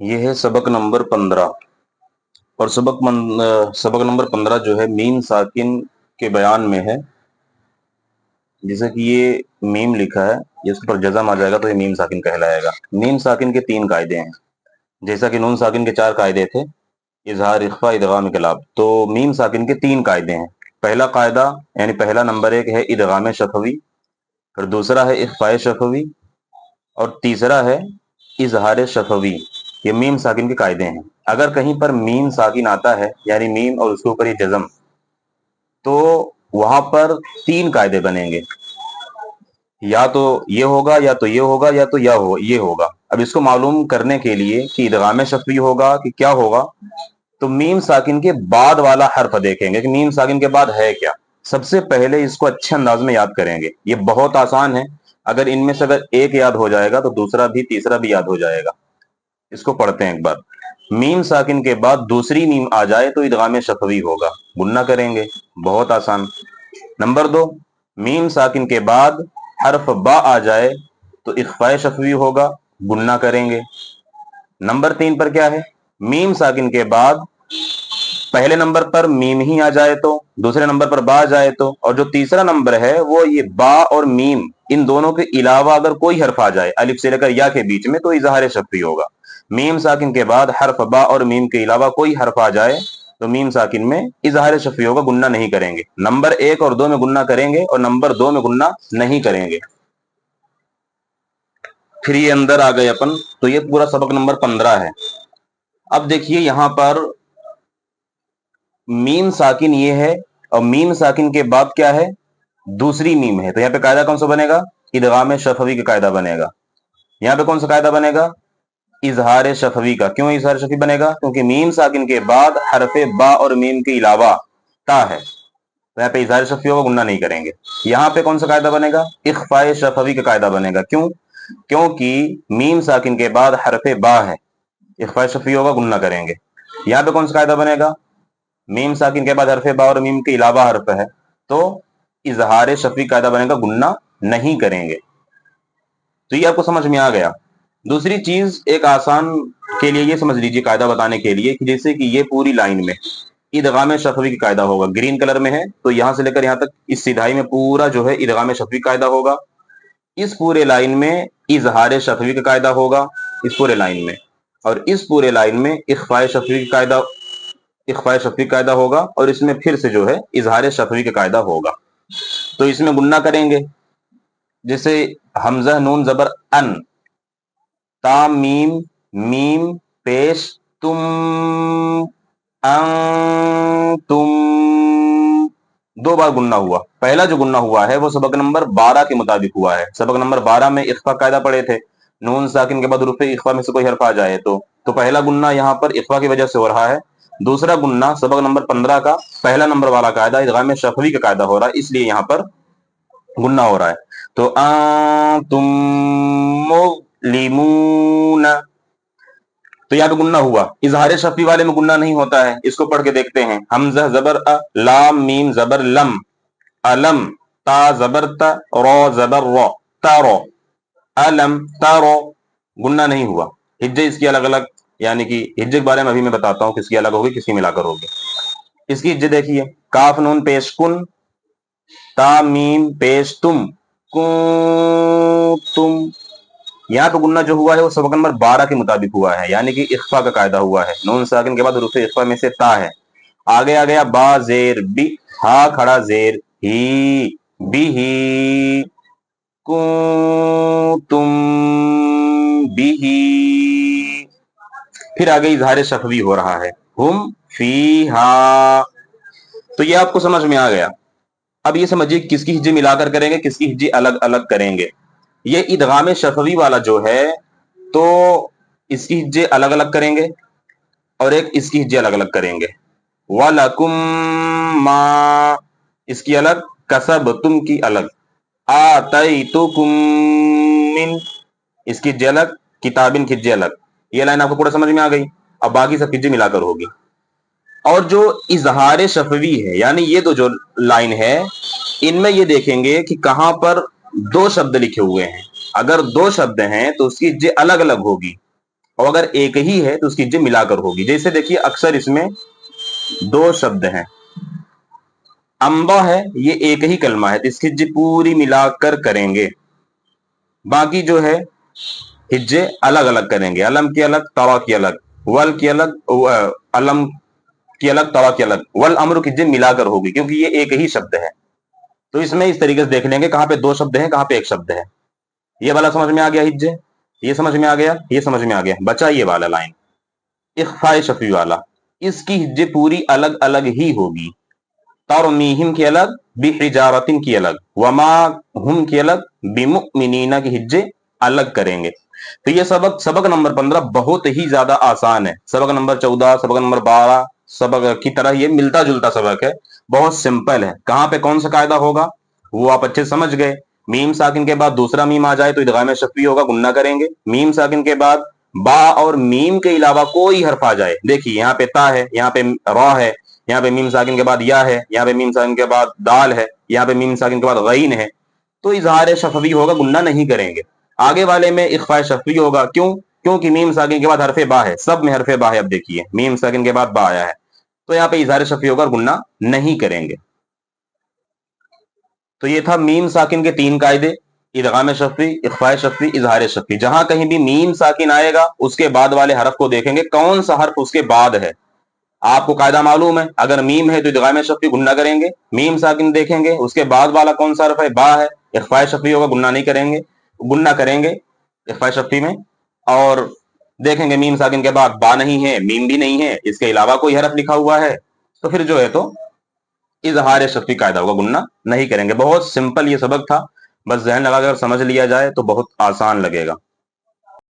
ये है सबक नंबर 15 और सबक नंबर 15 जो है मीम साकिन के बयान में है। जैसे कि ये मीम लिखा है, ये इसके ऊपर जज़म आ जाएगा तो ये मीम साकिन कहलाएगा। मीम साकिन के 3 कायदे हैं, जैसा कि नून साकिन के 4 कायदे थे, इजहार, इख्फा, इदगाम, इकलाब। तो मीम साकिन के 3 कायदे हैं। पहला कायदा यानी पहला नंबर 1 है इदगाम शफवी, फिर दूसरा है इख्फा शफवी और तीसरा है इजहार शफवी। ये मीम साकिन के कायदे हैं। अगर कहीं पर मीम साकिन आता है यानी मीम और उसके ऊपर ये जज़म, तो वहां पर 3 कायदे बनेंगे, या तो ये होगा या तो ये होगा या तो ये होगा। अब इसको मालूम करने के लिए कि इदगाम शफवी होगा कि क्या होगा, तो मीम साकिन के बाद वाला हर्फ देखेंगे कि मीम साकिन के बाद है क्या। सबसे पहले इसको अच्छे अंदाज में याद करेंगे। ये बहुत आसान है, अगर इनमें से अगर एक याद हो जाएगा तो दूसरा भी तीसरा भी याद हो जाएगा। इसको पढ़ते हैं एक बार। मीम साकिन के बाद दूसरी मीम आ जाए तो इदगाम शफवी होगा, गुन्ना करेंगे, बहुत आसान। नंबर 2, मीम साकिन के बाद हर्फ बा आ जाए तो इख्फा शफवी होगा, गुन्ना करेंगे। नंबर 3 पर क्या है, मीम साकिन के बाद पहले नंबर पर मीम ही आ जाए तो, दूसरे नंबर पर बा आ जाए तो, और जो तीसरा नंबर है वो ये बा और मीम, इन दोनों के अलावा अगर कोई हर्फ आ जाए अलिफ से लेकर या के बीच में तो इजहार शफवी होगा। मीम साकिन के बाद हर्फ बा और मीम के अलावा कोई हर्फ आ जाए तो मीम साकिन में इजहार शफवी होगा, गुन्ना नहीं करेंगे। नंबर 1 और 2 में गुन्ना करेंगे और नंबर 2 में गुन्ना नहीं करेंगे। फिर ये अंदर आ गए अपन, तो ये पूरा सबक नंबर 15 है। अब देखिए यहां पर मीम साकिन ये है और मीम साकिन के बाद क्या है, दूसरी मीम है, तो यहाँ पे कायदा कौन सा बनेगा, इदगाम शफवी का कायदा बनेगा। यहाँ पे कौन सा कायदा बनेगा, इजहार शफवी का। क्यों इजहार शफवी बनेगा, क्योंकि मीम साकिन के बाद हरफे बा और मीम के अलावा ता है, तो यहाँ पे इजहार शफवी होगा, गुन्ना नहीं करेंगे। यहाँ पे कौन सा कायदा बनेगा, इख्फा शफवी का कायदा बनेगा। क्यों, क्योंकि मीम साकिन के बाद हरफे बा है, इख्फा शफवी होगा, गुन्ना करेंगे। यहाँ पे कौन सा कायदा बनेगा, मीम साकिन के बाद हरफ बा और मीम के अलावा हर्फ है तो इजहार शफवी कायदा बनेगा, गुन्ना नहीं करेंगे। तो ये आपको समझ में आ गया। दूसरी चीज एक आसान के लिए ये समझ लीजिए, कायदा बताने के लिए, कि जैसे कि ये पूरी लाइन में इदगाम शफवी की कायदा होगा, ग्रीन कलर में है तो यहां से लेकर यहां तक इस सिधाई में पूरा जो है इदगाम शफवी कायदा होगा। इस पूरे लाइन में इजहार शफवी का कायदा होगा, इस पूरे लाइन में, और इस पूरे लाइन में इख्फा शफवी का कायदा, इख्फा शफवी कायदा होगा, और इसमें फिर से जो है इजहार शफवी का कायदा होगा। तो इसमें गुन्ना करेंगे, जैसे हमजा नून जबर अन, ताम मीम, मीम पेश तुम, तुम, 2 बार गुन्ना हुआ। पहला जो गुन्ना हुआ है वो सबक नंबर 12 के मुताबिक हुआ है। सबक नंबर 12 में इख्फा कायदा पढ़े थे, नून साकिन के बाद रुफे इख्फा में से कोई हर्फ आ जाए तो पहला गुन्ना यहाँ पर इख्फा की वजह से हो रहा है। दूसरा गुन्ना सबक नंबर 15 का पहला नंबर वाला कायदा इदगाम शफवी का कायदा हो रहा है, इसलिए यहाँ पर गुन्ना हो रहा है। तो तुम मुस्लिमून, तो यहाँ पे गुन्ना हुआ। इजहार शफवी वाले में गुन्ना नहीं होता है, इसको पढ़ के देखते हैं। हमजा जबर अ, लाम मीम जबर लम, अलम, ता जबर ता, रो जबर रो, तारो, अलम तारो, गुन्ना नहीं हुआ। हिज्जे इसकी अलग अलग, यानी कि हिज्जे के बारे में अभी मैं बताता हूँ, किसकी अलग होगी किसकी मिलाकर होगी। इसकी हिज्जे देखिए, काफ नून पेश कुन, ता मीम पेश तुम, तुम। यहाँ पे गुन्ना जो हुआ है वो सबक नंबर 12 के मुताबिक हुआ है, यानी कि इख्फा का कायदा हुआ है। नून साकिन के बाद रुफे इख्फा में से ता है। आगे आ गया बा जेर बी, हा खड़ा जेर ही, बी ही, तुम बिही। फिर आगे इजहार शफवी हो रहा है, हुम फीहा। तो ये आपको समझ में आ गया। अब ये समझिए किसकी हिज्जे मिलाकर करेंगे, किसकी हिज्जे अलग अलग करेंगे। ये इदगाम शफवी वाला जो है तो इसकी हिज्जे अलग अलग करेंगे और एक इसकी हिज्जे अलग अलग करेंगे। वलकुम मा, इसकी अलग, कसब तुम की अलग, आतैतुकुम मिन, इसकी हिज्जे अलग, किताबिन की हिज्जे अलग। ये लाइन आपको पूरा समझ में आ गई। अब बाकी सब हिज्जे मिलाकर होगी। और जो इजहार शफवी है, यानी ये दो जो लाइन है, इनमें ये देखेंगे कि कहां पर 2 शब्द लिखे हुए हैं। अगर 2 शब्द हैं तो उसकी हिज्जे अलग अलग होगी। और अगर एक ही है तो उसकी हिज्जे मिलाकर होगी। जैसे देखिए अक्सर इसमें दो शब्द हैं, अम्बा है, ये एक ही कलमा है तो इसकी हिज्जे पूरी मिलाकर करेंगे, बाकी जो है हिज्जे अलग अलग करेंगे, अलम की अलग तवा की अलग, वल की अलग, अलम की अलग तवा की अलग, वल अमर की हिज्जे मिलाकर होगी क्योंकि ये एक ही शब्द है। तो इसमें इस तरीके से देख लेंगे कहां पे दो शब्द हैं कहां पे एक शब्द है। ये वाला समझ में आ गया हिज्जे, ये समझ में आ गया, ये समझ में आ गया, बचा ये वाला लाइन इख्फाए शफी वाला, इसकी हिज्जे पूरी अलग अलग ही होगी। तरमीहिम की अलग, बिहिजारतिन की अलग, वमा हुम की अलग, बिमुमिनीना की हिज्जे अलग करेंगे। तो ये सबक सबक नंबर 15 बहुत ही ज्यादा आसान है। सबक नंबर 14, सबक नंबर 12 सबक की तरह ये मिलता जुलता सबक है, बहुत सिंपल है। कहां पे कौन सा कायदा होगा वो आप अच्छे समझ गए। मीम साकिन के बाद दूसरा मीम आ जाए तो इदगाम शफी होगा, गुन्ना करेंगे। मीम साकिन के बाद बा और मीम के अलावा कोई हर्फ आ जाए, देखिए यहाँ पे ता है, यहाँ पे रा है, यहाँ पे मीम साकिन के बाद या है, यहाँ पे मीम साकिन के बाद दाल है, यहाँ पे मीम साकिन के बाद गईन है, तो इजहार शफवी होगा, गुन्ना नहीं करेंगे। आगे वाले में इख्फा शफवी होगा, क्यों? क्योंकि मीम साकिन के बाद हरफे बा है, सब में हरफे बा है। अब देखिए मीम साकिन के बाद बा आया है तो यहाँ पे इजहार शफवी होगा और गुन्ना नहीं करेंगे। तो ये था मीम साकिन के तीन कायदे, इदगाम शफी, इख्फा शफी, इजहार शफी। जहां कहीं भी मीम साकिन आएगा उसके बाद वाले हरफ को देखेंगे कौन सा हर्फ उसके बाद है। आपको कायदा मालूम है, अगर मीम है तो इदगाम शफी गुन्ना करेंगे, मीम साकिन देखेंगे उसके बाद वाला कौन सा हर्फ है, बा है, इख्फा शफी होगा, गुन्ना नहीं करेंगे, गुन्ना करेंगे इख्फा शफी में। और देखेंगे मीम साकिन के बाद बा नहीं है, मीम भी नहीं है, इसके अलावा कोई हरफ लिखा हुआ है तो फिर जो है तो इजहार शफी कायदा होगा, गुन्ना नहीं करेंगे। बहुत सिंपल ये सबक था, बस जहन लगाकर समझ लिया जाए तो बहुत आसान लगेगा।